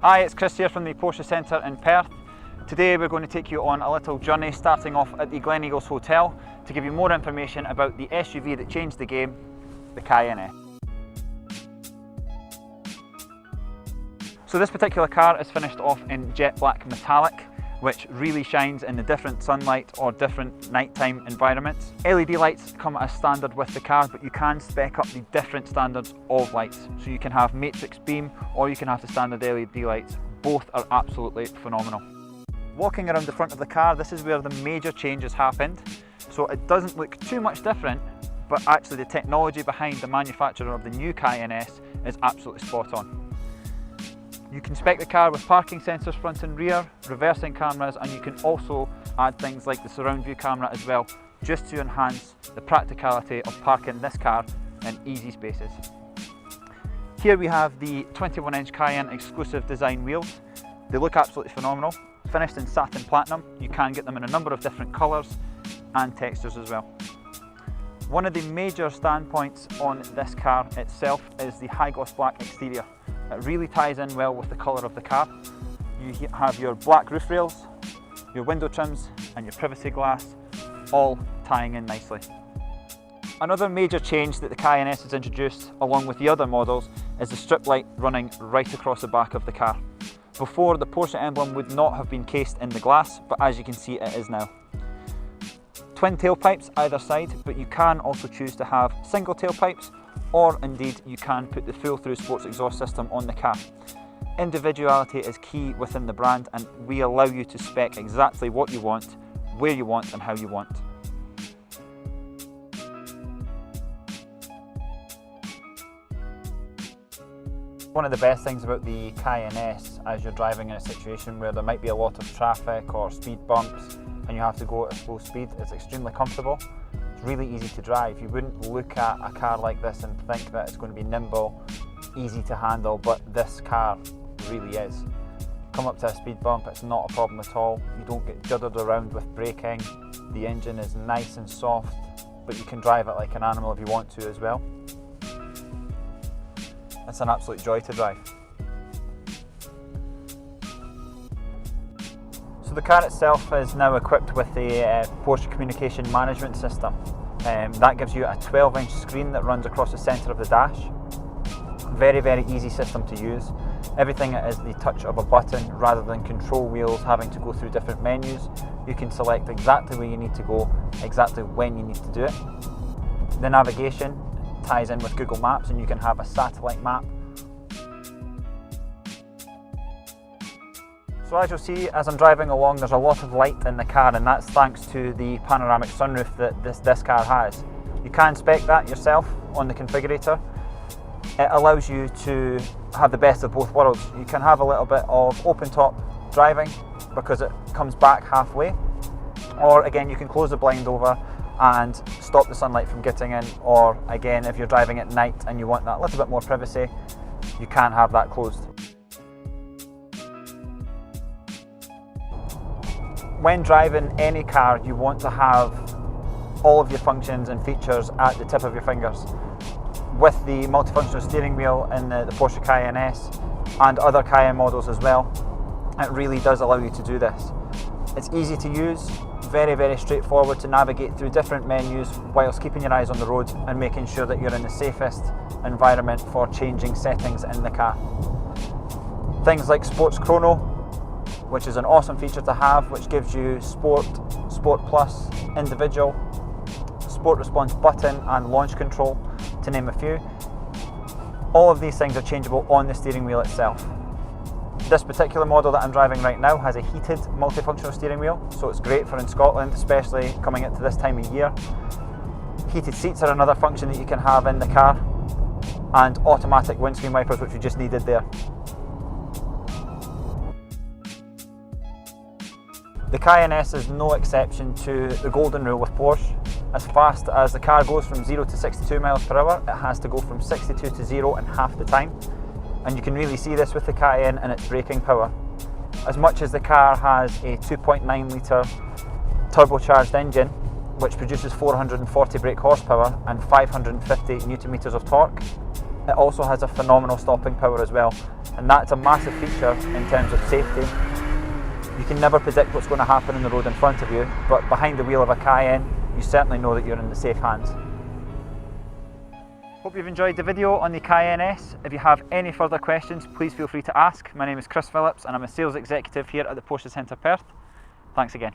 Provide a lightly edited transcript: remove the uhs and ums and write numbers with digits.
Hi, it's Chris here from the Porsche Centre in Perth. Today we're going to take you on a little journey starting off at the Gleneagles Hotel to give you more information about the SUV that changed the game, the Cayenne S. So this particular car is finished off in jet black metallic, which really shines in the different sunlight or different nighttime environments. LED lights come as standard with the car, but you can spec up the different standards of lights. So you can have matrix beam or you can have the standard LED lights. Both are absolutely phenomenal. Walking around the front of the car, this is where the major changes happened. So it doesn't look too much different, but actually the technology behind the manufacturer of the new Cayenne S is absolutely spot on. You can spec the car with parking sensors front and rear, reversing cameras, and you can also add things like the surround view camera as well, just to enhance the practicality of parking this car in easy spaces. Here we have the 21-inch Cayenne exclusive design wheels. They look absolutely phenomenal. Finished in satin platinum, you can get them in a number of different colours and textures as well. One of the major standpoints on this car itself is the high gloss black exterior. It really ties in well with the colour of the car. You have your black roof rails, your window trims and your privacy glass, all tying in nicely. Another major change that the Cayenne S has introduced, along with the other models, is the strip light running right across the back of the car. Before, the Porsche emblem would not have been cased in the glass, but as you can see, it is now. Twin tailpipes either side, but you can also choose to have single tailpipes, or indeed you can put the full through sports exhaust system on the car. Individuality is key within the brand, and we allow you to spec exactly what you want, where you want and how you want. One of the best things about the Cayenne S, as you're driving in a situation where there might be a lot of traffic or speed bumps and you have to go at a slow speed, it's extremely comfortable. It's really easy to drive. You wouldn't look at a car like this and think that it's going to be nimble, easy to handle, but this car really is. Come up to a speed bump, it's not a problem at all. You don't get juddered around with braking. The engine is nice and soft, but you can drive it like an animal if you want to as well. It's an absolute joy to drive. So the car itself is now equipped with the Porsche Communication Management System. That gives you a 12-inch screen that runs across the centre of the dash. Very, very easy system to use. Everything is the touch of a button rather than control wheels having to go through different menus. You can select exactly where you need to go, exactly when you need to do it. The navigation ties in with Google Maps and you can have a satellite map. So as you'll see, as I'm driving along, there's a lot of light in the car, and that's thanks to the panoramic sunroof that this car has. You can spec that yourself on the configurator. It allows you to have the best of both worlds. You can have a little bit of open top driving because it comes back halfway, or again you can close the blind over and stop the sunlight from getting in, or again if you're driving at night and you want that little bit more privacy, you can have that closed. When driving any car, you want to have all of your functions and features at the tip of your fingers. With the multifunctional steering wheel in the Porsche Cayenne S and other Cayenne models as well, it really does allow you to do this. It's easy to use, very, very straightforward to navigate through different menus whilst keeping your eyes on the road and making sure that you're in the safest environment for changing settings in the car. Things like Sports Chrono, which is an awesome feature to have, which gives you Sport, Sport Plus, Individual, Sport Response button and launch control, to name a few. All of these things are changeable on the steering wheel itself. This particular model that I'm driving right now has a heated multifunctional steering wheel, so it's great for in Scotland, especially coming into this time of year. Heated seats are another function that you can have in the car, and automatic windscreen wipers, which we just needed there. The Cayenne S is no exception to the golden rule with Porsche. As fast as the car goes from 0 to 62 miles per hour, it has to go from 62 to 0 in half the time. And you can really see this with the Cayenne and its braking power. As much as the car has a 2.9 litre turbocharged engine, which produces 440 brake horsepower and 550 newton meters of torque, it also has a phenomenal stopping power as well. and that's a massive feature in terms of safety. You can never predict what's going to happen on the road in front of you, but behind the wheel of a Cayenne, you certainly know that you're in the safe hands. Hope you've enjoyed the video on the Cayenne S. If you have any further questions, please feel free to ask. My name is Chris Phillips and I'm a sales executive here at the Porsche Centre Perth. Thanks again.